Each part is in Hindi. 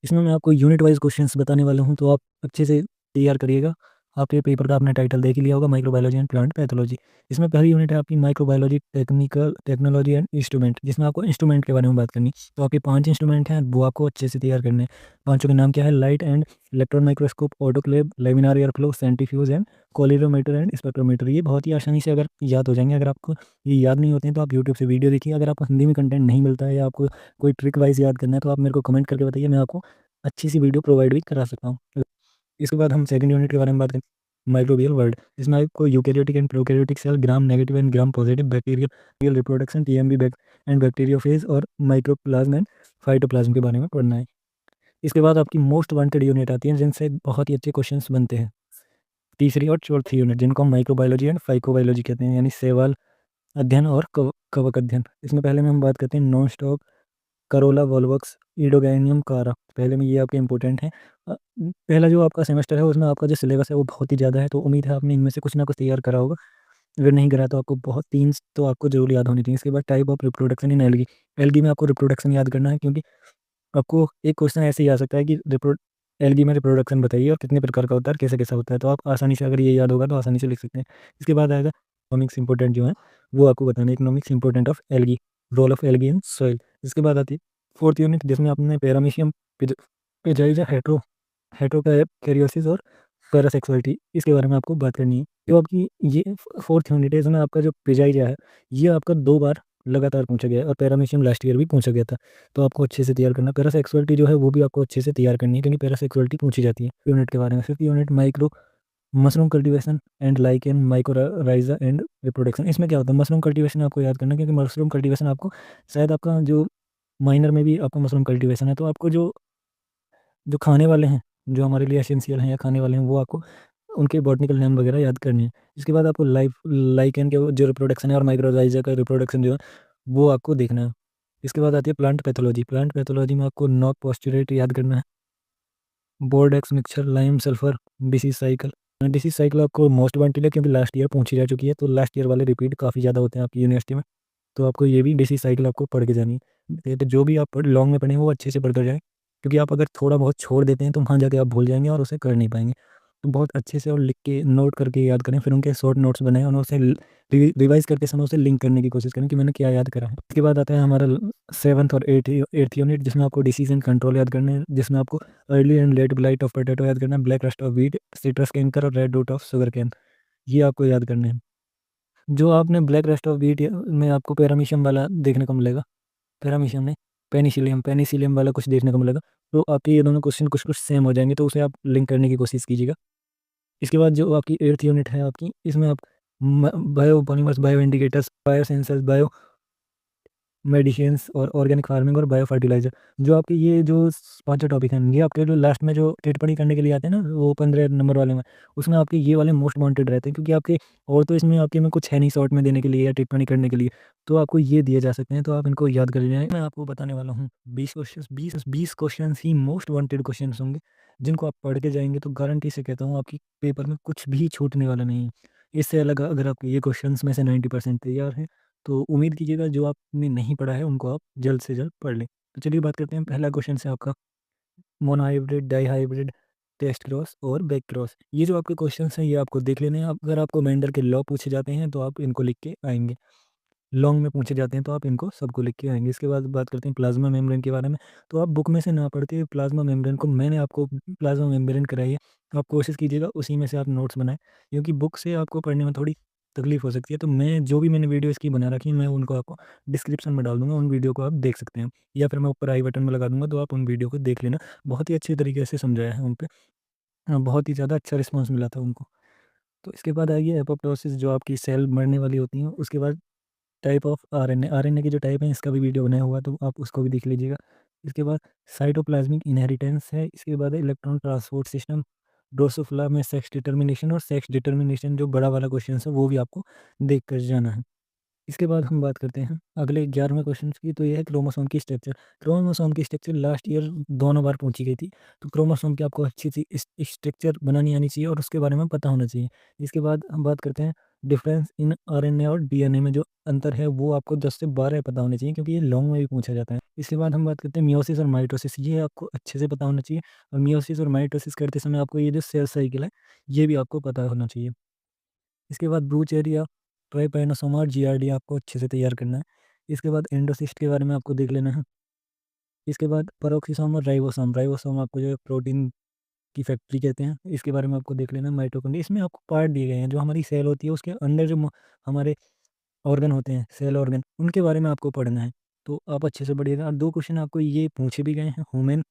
इसमें मैं आपको यूनिट वाइज़ क्वेश्चंस बताने वाला हूँ, तो आप अच्छे से तैयार करिएगा। आपके पेपर का आपने टाइटल देख ही लिया होगा, माइक्रोबायोलॉजी एंड प्लांट पैथोलॉजी। इसमें पहली यूनिट है आपकी माइक्रोबायोलॉजी टेक्नोलॉजी एंड इंस्ट्रूमेंट, जिसमें आपको इंस्ट्रूमेंट के बारे में बात करनी है। तो आपके 5 इंस्ट्रूमेंट हैं, वो आपको अच्छे से तैयार करने हैं। पाँचों के नाम क्या है? Light and electron microscope, autoclave, laminar airflow, centrifuge and colorimeter and spectrometer. ये बहुत ही आसानी से अगर याद हो जाएंगे। अगर आपको ये याद नहीं होते हैं तो आप यूट्यूब से वीडियो देखिए। अगर आपको हिंदी में कंटेंट नहीं मिलता है या आपको कोई ट्रिक वाइज याद करना है तो आप मेरे को कमेंट करके बताइए, मैं आपको अच्छी सी वीडियो प्रोवाइड भी करा सकता हूँ। इसके बाद हम सेकंड यूनिट के बारे में बात करें, माइक्रोबियल वर्ल्ड, जिसमें आपको eukaryotic and prokaryotic cell, gram negative and gram positive, bacterial reproduction, TMB and bacteriophage और माइक्रोप्लाज्म एंड फाइटोप्लाज्म के बारे में पढ़ना है। इसके बाद आपकी मोस्ट वांटेड यूनिट आती है, जिनसे बहुत ही अच्छे क्वेश्चंस बनते हैं। तीसरी और चौथी यूनिट, जिनको हम माइक्रोबायोलॉजी एंड फाइकोबायोलॉजी कहते हैं, यानी सेवाल अध्ययन और कवक अध्ययन। इसमें पहले में हम बात करते हैं नॉन स्टॉप करोला वॉल्वक्स ईडोगैनियम कारा। पहले में ये आपके इंपॉर्टेंट हैं। पहला जो आपका सेमेस्टर है उसमें आपका जो सिलेबस है वो बहुत ही ज़्यादा है, तो उम्मीद है आपने इनमें से कुछ ना कुछ तैयार करा होगा। अगर नहीं करा तो आपको बहुत 3 तो आपको ज़रूर याद होनी चाहिए। इसके बाद type of reproduction in algae. Algae में आपको रिप्रोडक्शन याद करना है, क्योंकि आपको एक क्वेश्चन ऐसे ही आ सकता है कि एल्गी में रिप्रोडक्शन बताइए और कितने प्रकार का होता है और कैसा-कैसा होता है। तो आप आसानी से, अगर ये याद होगा तो आसानी से लिख सकते हैं। इसके बाद आएगा इकोनॉमिक्स इंपॉर्टेंट जो है वो आपको बताना है, economics important of algae, role of algae in soil. इसके बाद आती है फोर्थ यूनिट, जिसमें आपने पैरामीशियम, पेजाइजा, हेटेरोकैरियोसिस और पैरासेक्सुअलिटी, इसके बारे में आपको बात करनी है। जो आपकी ये फोर्थ यूनिट है, इसमें आपका जो पेजाइजा है ये आपका 2 बार लगातार पूछा गया है और पैरामीशियम लास्ट ईयर भी पूछा गया था। तो आपको अच्छे से तैयार करना है। पैरासेक्सुअलिटी जो है वो भी आपको अच्छे से तैयार करनी है, क्योंकि पैरासेक्सुअलिटी पूछी जाती है यूनिट के बारे में। Fifth unit micro mushroom cultivation and lichen mycorrhiza and reproduction. इसमें क्या होता है? मशरूम कल्टीवेशन आपको याद करना है, क्योंकि मशरूम कल्टीवेशन आपको शायद आपका जो माइनर में भी आपका मशरूम कल्टीवेशन है, तो आपको जो जो खाने वाले हैं, जो हमारे लिए एसेंशियल हैं या खाने वाले हैं, वो आपको उनके बॉटनिकल नेम वगैरह याद करने हैं। इसके बाद आपको लाइकेन के जो रिप्रोडक्शन है और माइक्रोराइजा का रिप्रोडक्शन जो है वो आपको देखना है। इसके बाद आती है प्लांट पैथोलॉजी। प्लांट पैथोलॉजी में आपको नॉक पोस्चुरेट याद करना है, Bordeaux mixture, lime sulphur, disease cycle. Disease cycle आपको मोस्ट वांटेड है, क्योंकि लास्ट ईयर पूछी जा चुकी है, तो लास्ट ईयर वाले रिपीट काफ़ी ज़्यादा होते हैं आपकी यूनिवर्सिटी में। तो आपको ये भी डिसीज साइकिल आपको पढ़ के जानी है। तो जो भी आप लॉन्ग में पढ़ें वो अच्छे से पढ़कर जाएँ, क्योंकि आप अगर थोड़ा बहुत छोड़ देते हैं तो वहाँ जाके आप भूल जाएँगे और उसे कर नहीं पाएँगे। तो बहुत अच्छे से और लिख के नोट करके याद करें, फिर उनके शॉर्ट नोट्स बनाएँ और उसे रिवाइज़ करते समय उसे लिंक करने की कोशिश करें कि मैंने क्या याद करा है। इसके बाद आता है हमारा 7th और 8th यूनिट, जिसमें आपको डिसीज़ एंड कंट्रोल याद करने हैं, जिसमें आपको early and late blight of potato याद करना है, black rust of wheat, citrus canker और red root of sugarcane, ये आपको याद करने हैं। जो आपने ब्लैक रस्ट ऑफ व्हीट में आपको पैरामीशियम वाला देखने को मिलेगा, पैरामीशियम नहीं, पेनिसिलियम पेनिसिलियम वाला कुछ देखने को मिलेगा। तो आपके ये दोनों क्वेश्चन कुछ-कुछ सेम हो जाएँगे, तो उसे आप लिंक करने की कोशिश कीजिएगा। इसके बाद जो आपकी 8th यूनिट है आपकी, इसमें आप bio polymers, bio indicators, bio sensors, bio medicines और ऑर्गेनिक फार्मिंग और बायो फर्टिलाइज़र, जो आपके ये जो पाँचों टॉपिक हैं, ये आपके जो लास्ट में जो टिप्पणी करने के लिए आते हैं ना, वो 15 नंबर वाले में, उसमें आपके ये वाले मोस्ट वांटेड रहते हैं, क्योंकि आपके और तो इसमें आपके में कुछ है नहीं शॉर्ट में देने के लिए या टिप्पणी करने के लिए, तो आपको ये दिए जा सकते हैं, तो आप इनको याद कर लीजिए। मैं आपको बताने वाला हूँ 20 क्वेश्चंस ही मोस्ट वांटेड क्वेश्चंस होंगे, जिनको आप पढ़ के जाएँगे तो गारंटी से कहता हूँ आपकी पेपर में कुछ भी छूटने वाला नहीं है। इससे अलग अगर आपके ये क्वेश्चंस में से 90% तैयार हैं, तो उम्मीद कीजिएगा जो आपने नहीं पढ़ा है उनको आप जल्द से जल्द पढ़ लें। तो चलिए बात करते हैं, पहला क्वेश्चन है आपका मोनोहाइब्रिड, डाइहाइब्रिड, टेस्ट क्रॉस और बैक क्रॉस। ये जो आपके क्वेश्चंस हैं ये आपको देख लेने हैं। अगर आपको मेंडल के लॉ पूछे जाते हैं तो आप इनको लिख के आएँगे। लॉन्ग में पूछे जाते हैं तो आप इनको सबको लिख के आएँगे। इसके बाद बात करते हैं प्लाज़्मा मेम्ब्रेन के बारे में। तो आप बुक में से ना पढ़ते हुए प्लाज़्मा मेम्ब्रेन को, मैंने आपको प्लाज़्मा मेम्ब्रेन कराई है, आप कोशिश कीजिएगा उसी में से आप नोट्स बनाएँ, क्योंकि बुक से आपको पढ़ने में थोड़ी तकलीफ़ हो सकती है। तो मैं जो भी मैंने वीडियो इसकी बना रखी है मैं उनको आपको डिस्क्रिप्शन में डाल दूँगा, उन वीडियो को आप देख सकते हैं, या फिर मैं ऊपर आई बटन में लगा दूँगा तो आप उन वीडियो को देख लेना। बहुत ही अच्छे तरीके से समझाया है उन पे। बहुत ही ज़्यादा अच्छा रिस्पॉन्स मिला था उनको। तो इसके बाद आइए एपोप्टोसिस, जो आपकी सेल मरने वाली होती हैं। उसके बाद टाइप ऑफ आरएनए, आरएनए की जो टाइप है इसका भी वीडियो बनाया हुआ है, तो आप उसको भी देख लीजिएगा। इसके बाद साइटोप्लाज्मिक इनहेरिटेंस है। इसके बाद है इलेक्ट्रॉन ट्रांसपोर्ट सिस्टम, ड्रोसोफिला में सेक्स डिटर्मिनेशन, और सेक्स डिटर्मिनेशन जो बड़ा वाला क्वेश्चन है वो भी आपको देख कर जाना है। इसके बाद हम बात करते हैं अगले 11वें क्वेश्चन की, तो ये है क्रोमोसोम की स्ट्रक्चर। क्रोमोसोम की स्ट्रक्चर लास्ट ईयर दोनों बार पूछी गई थी, तो क्रोमोसोम की आपको अच्छी सी स्ट्रक्चर बनानी आनी चाहिए और उसके बारे में पता होना चाहिए। इसके बाद हम बात करते हैं डिफरेंस इन आरएनए और डीएनए में जो अंतर है वो आपको 10 से 12 पता होने चाहिए, क्योंकि ये लॉन्ग में भी पूछा जाता है। इसके बाद हम बात करते हैं मियोसिस और माइटोसिस, ये आपको अच्छे से पता होना चाहिए। और मियोसिस और माइटोसिस करते समय आपको ये जो सेल साइकिल है ये भी आपको पता होना चाहिए। इसके बाद ब्रूचेरिया, ट्राइपैनोसोमा और जीआरडी आपको अच्छे से तैयार करना है। इसके बाद एंडोसिस्ट के बारे में आपको देख लेना है। इसके बाद पेरोक्सिसोम और राइबोसोम, राइबोसोम आपको जो है प्रोटीन की फैक्ट्री कहते हैं, इसके बारे में आपको देख लेना है। माइटोकॉन्ड्रिया, इसमें आपको पार्ट दिए गए हैं, जो हमारी सेल होती है उसके अंदर जो हमारे ऑर्गन होते हैं, सेल ऑर्गन, उनके बारे में आपको पढ़ना है। तो आप अच्छे से पढ़िएगा। और 2 क्वेश्चन आपको ये पूछे भी गए हैं, ह्यूमन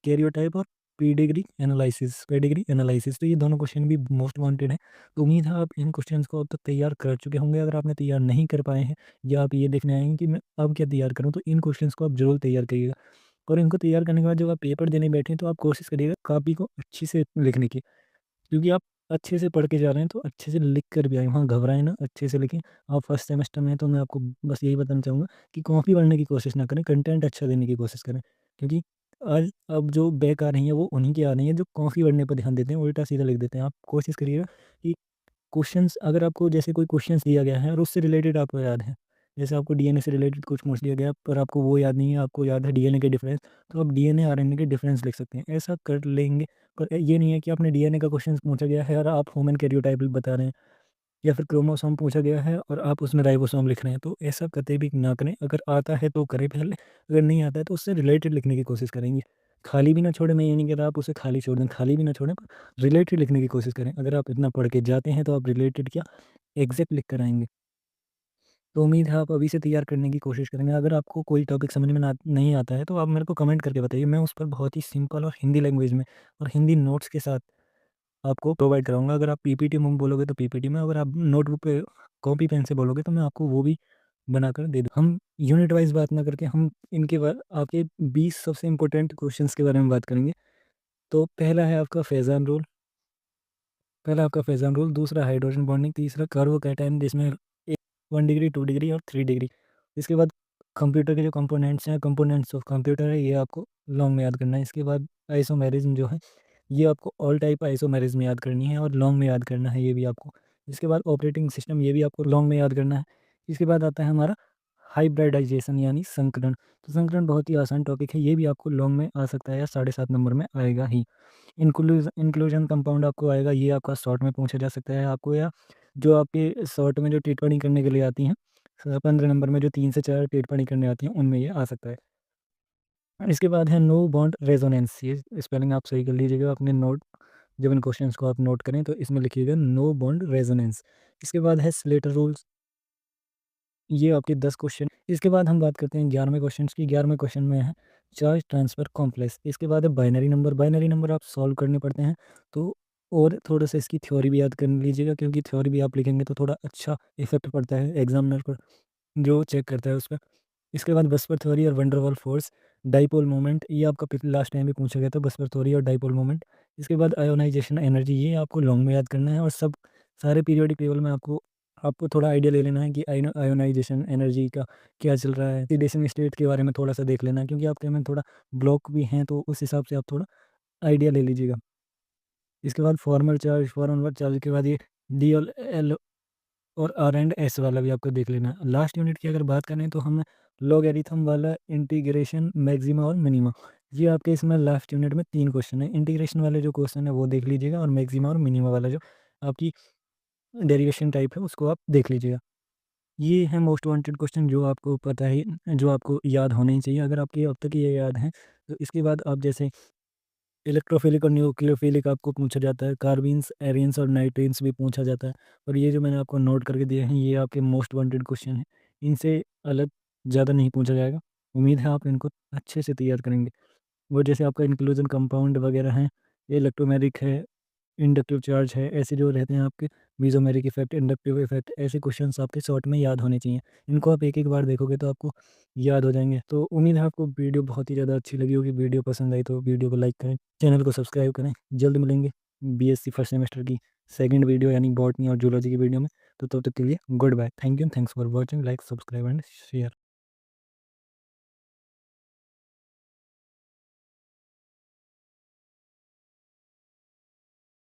कैरियोटाइप और पेडिग्री एनालिसिस, तो ये दोनों क्वेश्चन भी मोस्ट वांटेड हैं। तो उम्मीद है आप इन क्वेश्चंस को अब तक तैयार कर चुके होंगे। अगर आपने तैयार नहीं कर पाए हैं या आप ये देखने आए हैं कि मैं अब क्या तैयार करूँ, तो इन क्वेश्चंस को आप ज़रूर तैयार करिएगा। और इनको तैयार करने के बाद जब आप पेपर देने बैठें तो आप कोशिश करिएगा कॉपी को अच्छी से लिखने की, क्योंकि आप अच्छे से पढ़ के जा रहे हैं तो अच्छे से लिख कर भी आएँ, वहाँ घबराएँ ना, अच्छे से लिखें। आप फर्स्ट सेमेस्टर में हैं तो मैं आपको बस यही बताना चाहूँगा कि कॉपी पढ़ने की कोशिश ना करें, कंटेंट अच्छा देने की कोशिश करें। क्योंकि आज अब जो बैक आ रही हैं वो उन्हीं की आ रही हैं जो कॉपी पढ़ने पर ध्यान देते हैं, उल्टा-सीधा लिख देते हैं। आप कोशिश करिएगा कि क्वेश्चंस, अगर आपको जैसे कोई क्वेश्चंस दिया गया है और उससे रिलेटेड आपको याद है, जैसे आपको डीएनए से रिलेटेड कुछ पूछ लिया गया पर आपको वो याद नहीं है, आपको याद है डीएनए के डिफरेंस, तो आप डीएनए आरएनए के डिफरेंस लिख सकते हैं, ऐसा कर लेंगे। पर ये नहीं है कि आपने डीएनए का क्वेश्चन पूछा गया है और आप ह्यूमन कैरियोटाइप बता रहे हैं, या फिर क्रोमोसोम पूछा गया है और आप उसमें राइबोसोम लिख रहे हैं, तो ऐसा कतई भी ना करें। अगर आता है तो करें पहले, अगर नहीं आता है तो उससे रिलेटेड लिखने की कोशिश करेंगे। खाली भी ना छोड़ें, मैं ये नहीं कह रहा आप उसे खाली छोड़ दें, खाली भी ना छोड़ें, पर रिलेटेड लिखने की कोशिश करें। अगर आप इतना पढ़ के जाते हैं तो आप रिलेटेड क्या एग्ज़ैक्ट लिख कर आएँगे। तो उम्मीद है आप अभी से तैयार करने की कोशिश करेंगे। अगर आपको कोई टॉपिक समझ में ना नहीं आता है तो आप मेरे को कमेंट करके बताइए, मैं उस पर बहुत ही सिंपल और हिंदी लैंग्वेज में और हिंदी नोट्स के साथ आपको प्रोवाइड कराऊँगा। अगर आप पीपीटी में बोलोगे तो पीपीटी में, अगर आप नोटबुक पे कॉपी पेन से बोलोगे तो मैं आपको वो भी बनाकर दे दूँ। हम यूनिट वाइज़ बात ना करके हम इनके बाद आपके 20 सबसे इम्पोर्टेंट क्वेश्चंस के बारे में बात करेंगे। तो पहला आपका फेज़न रूल, दूसरा हाइड्रोजन बॉन्डिंग, तीसरा कार्बोकैटायन जिसमें 1 डिग्री, 2 डिग्री और 3 डिग्री। इसके बाद कंप्यूटर के जो कंपोनेंट्स हैं, कंपोनेंट्स ऑफ कंप्यूटर है, ये आपको लॉन्ग में याद करना है। इसके बाद आइसोमेरिज़्म जो है, ये आपको ऑल टाइप आइसोमेरिज़्म याद करनी है और लॉन्ग में याद करना है ये भी आपको। इसके बाद ऑपरेटिंग सिस्टम, ये भी आपको लॉन्ग में याद करना है। इसके बाद आता है हमारा हाइब्रिडाइजेशन यानी संकरण। तो संकरण बहुत ही आसान टॉपिक है, ये भी आपको लॉन्ग में आ सकता है या 7.5 नंबर में आएगा ही। इंक्लूजन कंपाउंड आपको आएगा, ये आपका शॉर्ट में पूछा जा सकता है आपको, या जो आपके शॉर्ट में जो टिप्पणी करने के लिए आती हैं, 15 नंबर में जो 3 से 4 टिप्पणी करने आती हैं, उनमें ये आ सकता है। और इसके बाद है नो बॉन्ड रेजोनेंस, ये स्पेलिंग आप सही कर लीजिएगा अपने नोट, जब इन क्वेश्चंस को आप नोट करें तो इसमें लिखिएगा नो बॉन्ड रेजोनेंस। इसके बाद है स्लेटर रूल्स, ये आपके 10 क्वेश्चन। इसके बाद हम बात करते हैं 11वें क्वेश्चन की। 11वें क्वेश्चन में है चार्ज ट्रांसफ़र कॉम्प्लेक्स। इसके बाद है बाइनरी नंबर, बाइनरी नंबर आप सॉल्व करने पड़ते हैं, तो और थोड़ा-सा इसकी थ्योरी भी याद कर लीजिएगा, क्योंकि थ्योरी भी आप लिखेंगे तो थोड़ा अच्छा इफ़ेक्ट पड़ता है एग्ज़ामिनर पर, जो चेक करता है उस पे। इसके बाद बसपर थ्योरी और वैन डर वाल फोर्स, डाइपोल मोमेंट, ये आपका लास्ट टाइम भी पूछा गया था, बसपर थ्योरी और डाइपोल मोमेंट। इसके बाद आयोनाइजेशन एनर्जी, ये आपको लॉन्ग में याद करना है। और सब सारे पीरियोडिक टेबल में आपको आपको थोड़ा आइडिया ले लेना है कि आयोनाइजेशन एनर्जी का क्या चल रहा है। ऑक्सीडेशन स्टेट के बारे में थोड़ा सा देख लेना है, क्योंकि आपके में थोड़ा ब्लॉक भी हैं, तो उस हिसाब से आप थोड़ा आइडिया ले लीजिएगा। इसके बाद फॉर्मल चार्ज के बाद ये डी और एल और आर एंड एस वाला भी आपको देख लेना है। लास्ट यूनिट की अगर बात करें तो हम लॉगरिथम वाला, इंटीग्रेशन, मैक्सिमा और मिनिमा, ये आपके इसमें लास्ट यूनिट में 3 क्वेश्चन है। इंटीग्रेशन वाले जो क्वेश्चन है वो देख लीजिएगा, और मैक्सिमा और मिनिमा वाला जो आपकी डेरिवेशन टाइप है उसको आप देख लीजिएगा। ये है मोस्ट वांटेड क्वेश्चन, जो आपको पता है, जो आपको याद होने ही चाहिए। अगर आपके अब तक ये याद हैं तो इसके बाद आप जैसे इलेक्ट्रोफिलिक और न्यूक्लियोफिलिक आपको पूछा जाता है, कार्बीन्स, एरियंस और नाइट्रेन्स भी पूछा जाता है। और ये जो मैंने आपको नोट करके दिए हैं ये आपके मोस्ट वांटेड क्वेश्चन हैं, इनसे अलग ज़्यादा नहीं पूछा जाएगा। उम्मीद है आप इनको अच्छे से तैयार करेंगे। वो जैसे आपका इंक्लूजन कंपाउंड वगैरह हैं, ये इलेक्ट्रोमेरिक है, इंडक्टिव चार्ज है, ऐसे जो रहते हैं आपके मीज़ोमेरिक इफ़ेक्ट, इंडक्टिव इफ़ेक्ट, ऐसे क्वेश्चंस आपके शॉर्ट में याद होने चाहिए। इनको आप एक-एक बार देखोगे तो आपको याद हो जाएँगे। तो उम्मीद है आपको वीडियो बहुत ही ज़्यादा अच्छी लगी होगी। वीडियो पसंद आई तो वीडियो को लाइक करें, चैनल को सब्सक्राइब करें। जल्द मिलेंगे बीएससी फर्स्ट सेमेस्टर की सेकंड वीडियो यानी बॉटनी और जूलॉजी की वीडियो में। तो तब तक के लिए good bye. Thank you, thanks for watching, like, subscribe and share.